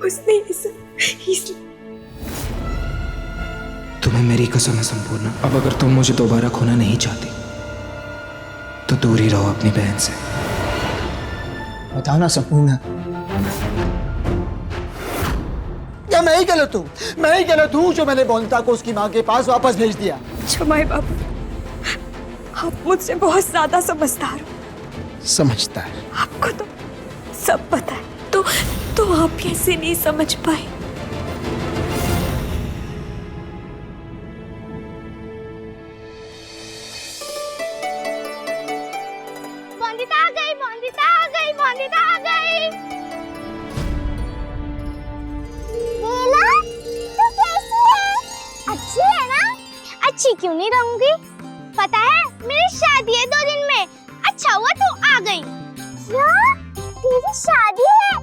उसने ये सब इसलिए। तुम्हें मेरी कसम है संपूर्ण, अब अगर तुम मुझे दोबारा खोना नहीं चाहती तो दूर ही रहो अपनी बहन से। बताओ ना संपूर्ण, क्या मैं ही गलत हूँ? मैं ही गलत हूँ जो मैंने बोनिता को उसकी माँ के पास वापस भेज दिया? जमाई बाबू, आप मुझसे बहुत ज्यादा समझदार हो। समझदार? आपको तो सब पता है, तो आप कैसे नहीं समझ पाए? बोनिता आ गई, बोनिता आ गई, बोनिता आ गई। बेला, तू कैसी है? अच्छी है ना? अच्छी क्यों नहीं रहूंगी? पता है मेरी शादी है 2 दिन में। अच्छा हुआ तू आ गई। क्या? तेरी शादी है?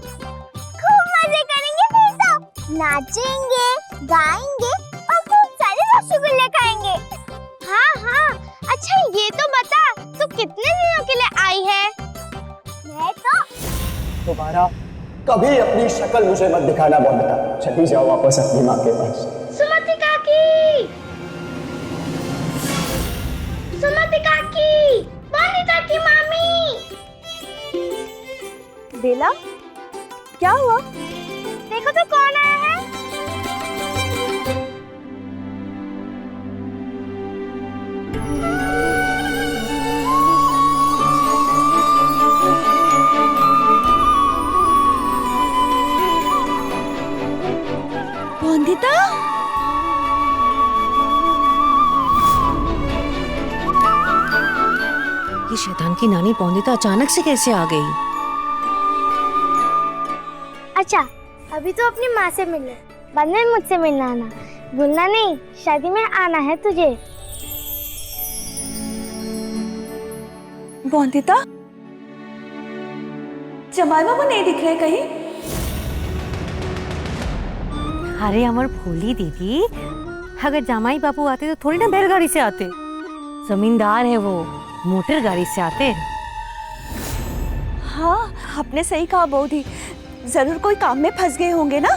खूब मजे करेंगे फिर तो। नाचेंगे, गाएंगे और खूब सारे रसगुल्ले खाएंगे। हाँ हाँ, अच्छा ये तो बता, तू कितने दिनों के लिए आई है? मैं तो दोबारा कभी अपनी शक्ल मुझे मत दिखाना बोनिता। चली जाओ वापस अपनी माँ के पास। सुमति काकी, सुमति काकी, बोनिता की मामी। बेला, क्या हुआ? देखो तो कौन आया है। बोनिता, ये शैतान की नानी बोनिता अचानक से कैसे आ गई? अच्छा अभी तो अपनी माँ से मिले, बाद में मुझसे मिलना आना। भूलना नहीं, शादी में आना है तुझे। बोनिता, जमाई बाबू नहीं दिख रहे कहीं? अरे अमर भोली दीदी, अगर जमाई बाबू आते तो थोड़ी ना बैलगाड़ी से आते। जमींदार है वो, मोटर गाड़ी से आते। हाँ, आपने सही कहा बौदी, जरूर कोई काम में फंस गए होंगे ना।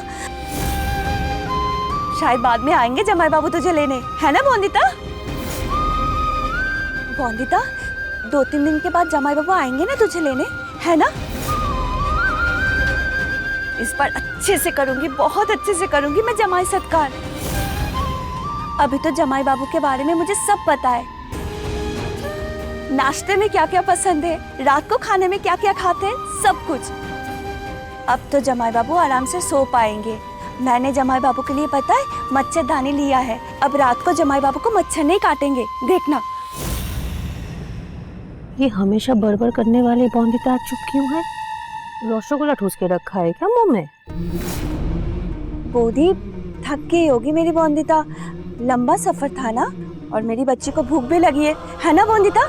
शायद बाद में आएंगे जमाई बाबू तुझे लेने, है ना बोनिता? बोनिता, 2-3 दिन के बाद जमाई बाबू आएंगे ना तुझे लेने, है ना? इस बार अच्छे से करूंगी, बहुत अच्छे से करूंगी मैं जमाई सत्कार। अभी तो जमाई बाबू के बारे में मुझे सब पता है। नाश्ते में क्या क्या पसंद है, रात को खाने में क्या क्या खाते हैं, सब कुछ। अब तो जमाई बाबू आराम से सो पाएंगे। मैंने जमाई बाबू के लिए पता है मच्छरदानी लिया है। अब रात को जमाई बाबू को मच्छर नहीं काटेंगे, देखना। ये हमेशा बड़बड़ करने वाले बोनिता आज चुप क्यों है? रसगुल्ला ठूस के रखा है क्या मुंह में? बोधी, थक गई होगी मेरी बोनिता, लंबा सफर था ना, और मेरी बच्ची को भूख भी लगी है ना बोनिता?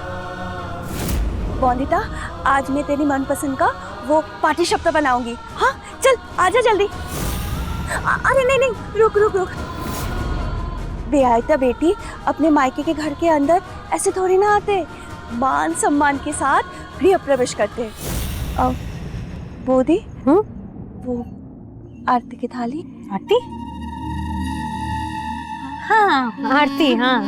बोनिता, आज मैं तेरी मनपसंद का वो पाटी शप्ता बनाऊंगी। हाँ चल आजा जल्दी। अरे नहीं नहीं, रुक रुक रुक। बेआइता बेटी अपने मायके के घर के अंदर ऐसे थोड़ी ना आते, मान सम्मान के साथ गृह प्रवेश करते। अब बोधी, वो आरती की थाली। आरती? हाँ आरती, हाँ।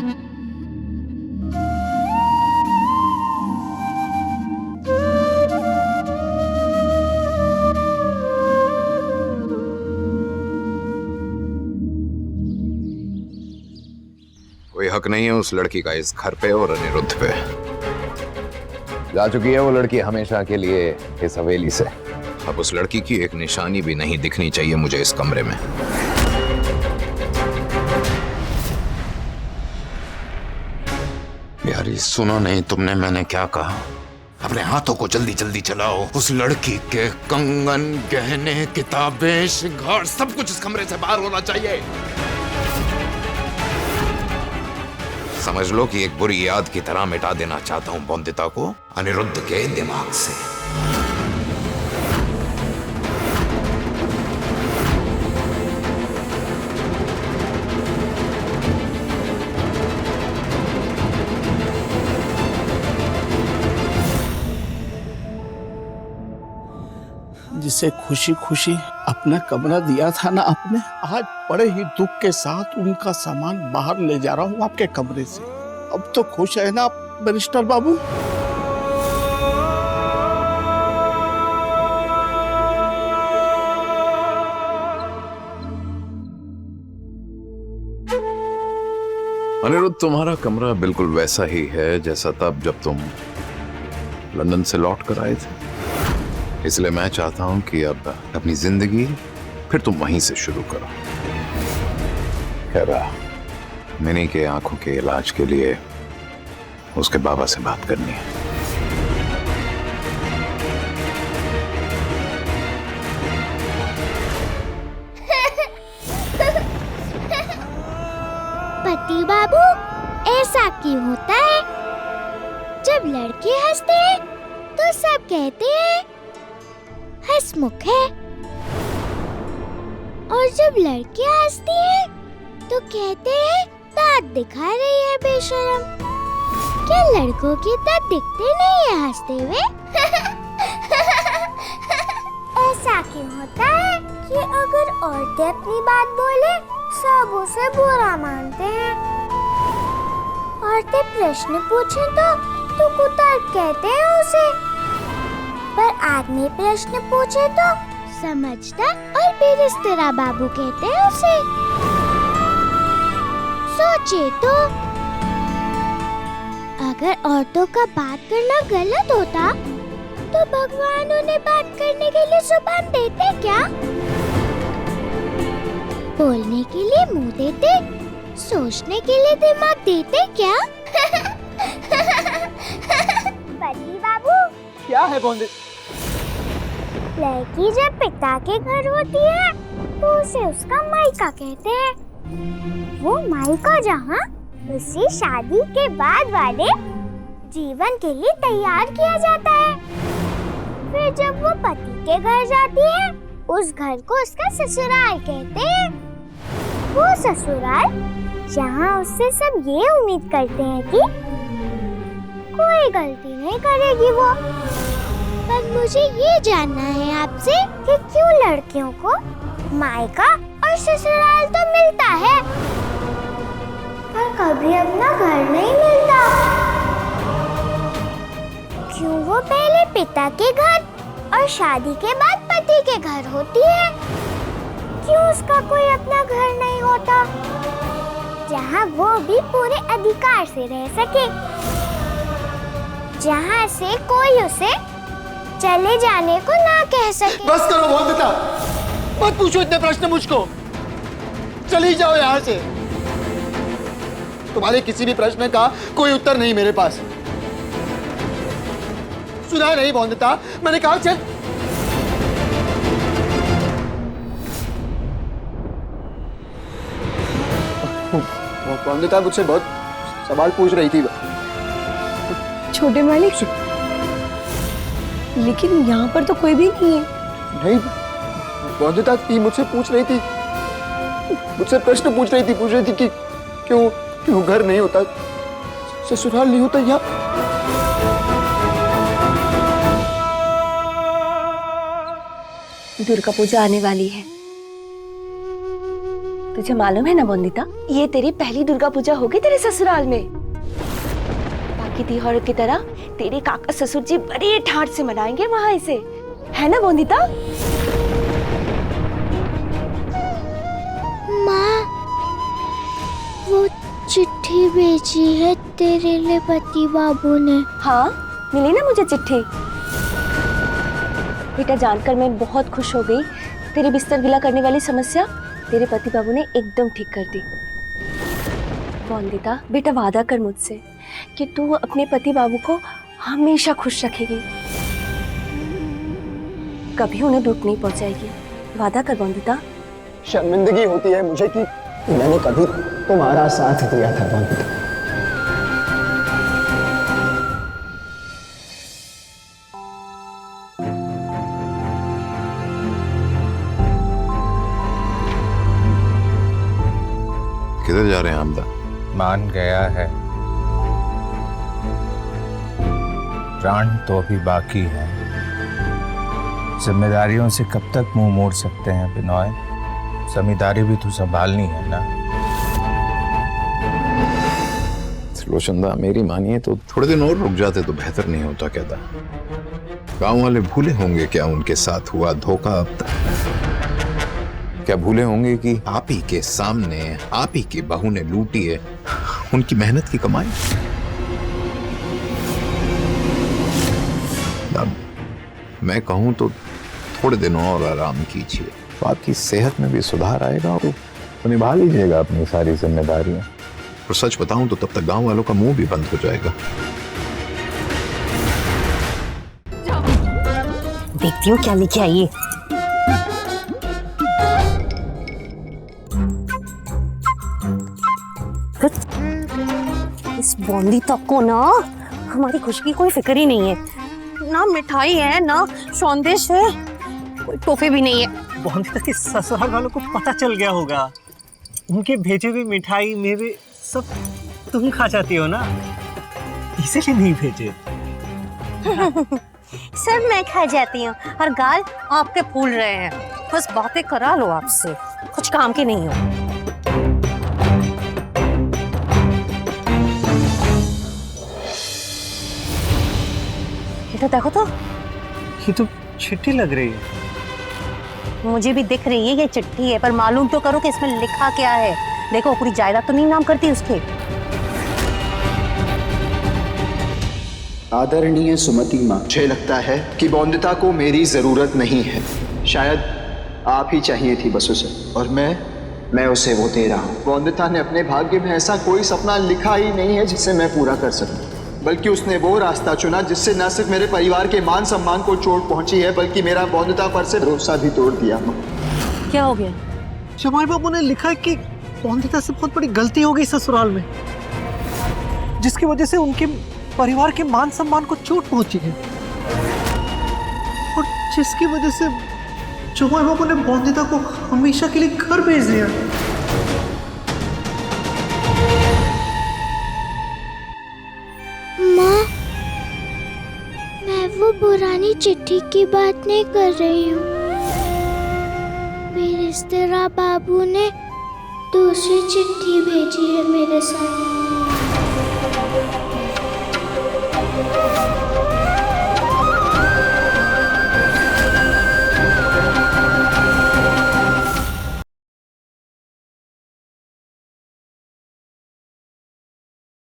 कोई हक नहीं है उस लड़की का इस घर पे और अनिरुद्ध पे। जा चुकी है वो लड़की हमेशा के लिए इस हवेली से। अब उस लड़की की एक निशानी भी नहीं दिखनी चाहिए मुझे इस कमरे में। यारी सुनो नहीं तुमने मैंने क्या कहा? अपने हाथों को जल्दी जल्दी चलाओ। उस लड़की के कंगन, गहने, किताबें, श्रृंगार सब कुछ इस कमरे से बाहर होना चाहिए। समझ लो कि एक बुरी याद की तरह मिटा देना चाहता हूं बोनिता को अनिरुद्ध के दिमाग से। जिसे खुशी खुशी अपना कमरा दिया था ना आपने, आज बड़े ही दुख के साथ उनका सामान बाहर ले जा रहा हूँ आपके कमरे से। अब तो खुश है ना बैरिस्टर बाबू? अनिरुद्ध, तुम्हारा कमरा बिल्कुल वैसा ही है जैसा तब जब तुम लंदन से लौट कर आए थे। इसलिए मैं चाहता हूं कि अब अपनी जिंदगी फिर तुम वहीं से शुरू करो। खैर, मिनी के आंखों के इलाज के लिए उसके बाबा से बात करनी है। पति बाबू, ऐसा क्यों होता है? जब लड़के हंसते हैं तो सब कहते हैं हंसमुख है, और जब लड़कियां हंसती हैं तो कहते हैं दांत दिखा रही है बेशरम। क्या लड़कों के दांत दिखते नहीं है हंसते हुए? ऐसा क्यों होता है कि अगर औरतें अपनी बात बोले सब उसे बुरा मानते हैं? औरतें प्रश्न पूछे तो कुतर्क कहते हैं उसे, पर आदमी प्रश्न पूछे तो समझदार और बेरिस्तेरा बाबू कहते हैं उसे। सोचे तो, अगर औरतों का बात करना गलत होता तो भगवान उन्हें बात करने के लिए जुबान देते क्या? बोलने के लिए मुंह देते, सोचने के लिए दिमाग देते क्या? पति बाबू, क्या है बोंदे? लड़की जब पिता के घर होती है तो उसे उसका मायका कहते हैं। वो मायका जहाँ उसे शादी के बाद वाले जीवन के लिए तैयार किया जाता है। फिर जब वो पति के घर जाती है, उस घर को उसका ससुराल कहते हैं। वो ससुराल जहाँ उससे सब ये उम्मीद करते हैं कि कोई गलती नहीं करेगी वो। पर मुझे ये जानना है आपसे कि क्यों लड़कियों को मायका और ससुराल तो मिलता है पर कभी अपना घर नहीं मिलता? क्यों वो पहले पिता के घर और शादी के बाद पति के घर होती है? क्यों उसका कोई अपना घर नहीं होता जहाँ वो भी पूरे अधिकार से रह सके, जहाँ से कोई उसे चले जाने को ना कह सके? बस करो बोंदिता, मत पूछो इतने प्रश्न मुझको। चली जाओ यहाँ से। तुम्हारे किसी भी प्रश्न का कोई उत्तर नहीं मेरे पास। सुना नहीं बोंदिता, मैंने कहा चल। बोंदिता मुझसे बहुत सवाल पूछ रही थी। छोटे मालिक, लेकिन यहाँ पर तो कोई भी नहीं है। नहीं, बोंदिता थी मुझसे पूछ रही थी, मुझसे प्रश्न पूछ रही थी कि क्यों घर नहीं होता, ससुराल नहीं होता यहाँ। दुर्गा पूजा आने वाली है, तुझे मालूम है ना बोंदिता, ये तेरी पहली दुर्गा पूजा होगी तेरे ससुराल में। बाकी त्योहारों की तरह तेरे काका ससुर जी बड़ी ठाट से मनाएंगे वहां इसे, है ना बोंदिता? माँ, वो चिट्ठी भेजी है तेरे लिए पति बाबू ने। हाँ, मिली ना मुझे चिट्ठी। बेटा, जानकर मैं बहुत खुश हो गई। तेरे बिस्तर गिला करने वाली समस्या तेरे पति बाबू ने एकदम ठीक कर दी। बोंदिता, बेटा वादा कर मुझसे कि तू अपने पति बाबू को हमेशा खुश रखेगी, कभी उन्हें दुख नहीं पहुंचाएगी। वादा कर बोंदिता। शर्मिंदगी होती है मुझे कि मैंने कभी तुम्हारा साथ दिया था बोंदिता। किधर जा रहे हैं हमदा? मान गया है, प्राण तो अभी बाकी है। जिम्मेदारियों से कब तक मुंह मोड़ सकते हैं बिनॉय? जमींदारी भी तो संभालनी है ना। रोशनदा मेरी मानिए तो थोड़े दिन और रुक जाते तो बेहतर नहीं होता क्या था? गांव वाले भूले होंगे क्या उनके साथ हुआ धोखा अब तक? क्या भूले होंगे कि आप ही के सामने आप ही की बहू ने लूटी है उनकी मेहनत की कमाई? अब मैं कहूं तो थोड़े दिन और आराम कीजिए, तो आपकी सेहत में भी सुधार आएगा और तो निभा लीजिएगा अपनी सारी जिम्मेदारियां। और सच बताऊं तो तब तक गांव वालों का मुंह भी बंद हो जाएगा। देखती हूँ क्या लेके आई है। इस बॉन्दी तक को ना हमारी खुशी की कोई फिक्र ही नहीं है। ना मिठाई है ना संदेश है, कोई तोहफे भी नहीं है। बॉन्दी तक के ससुराल वालों को पता चल गया होगा। उनके भेजे हुए मिठाई मेवे सब तुम खा जाती हो ना, इसीलिए नहीं भेजे। सब मैं खा जाती हूँ और गाल आपके फूल रहे हैं। बस बातें करा लो आपसे, कुछ काम की नहीं हो। ये तो देखो तो, ये तो चिट्ठी लग रही है। मुझे भी दिख रही है ये चिट्ठी है, पर मालूम तो करो कि इसमें लिखा क्या है। देखो पूरी जायदाद तो नहीं नाम करती उसके। आदरणीय सुमति माँ, मुझे लगता है कि बॉन्दिता को मेरी जरूरत नहीं है। शायद आप ही चाहिए थी बस उसे, और मैं उसे वो दे रहा हूँ। बॉन्दिता ने अपने भाग्य में ऐसा कोई सपना लिखा ही नहीं है जिसे मैं पूरा कर सकूं, बल्कि उसने वो रास्ता चुना जिससे न सिर्फ मेरे परिवार के मान सम्मान को चोट पहुंची है, बल्कि मेरा बॉन्दिता पर से भरोसा भी तोड़ दिया। माँ, क्या हो गया? जमाई बाबू ने लिखा है कि बॉन्दिता से बहुत बड़ी गलती हो गई ससुराल में, जिसकी वजह से उनके परिवार के मान सम्मान को चोट पहुंची है, और जिसकी वजह से जमाई बाबू ने बॉन्दिता को हमेशा के लिए घर भेज दिया। माँ, मैं वो पुरानी चिट्ठी की बात नहीं कर रही हूँ। मेरे रिश्तेदार बाबू ने दूसरी चिट्ठी भेजी है मेरे साथ।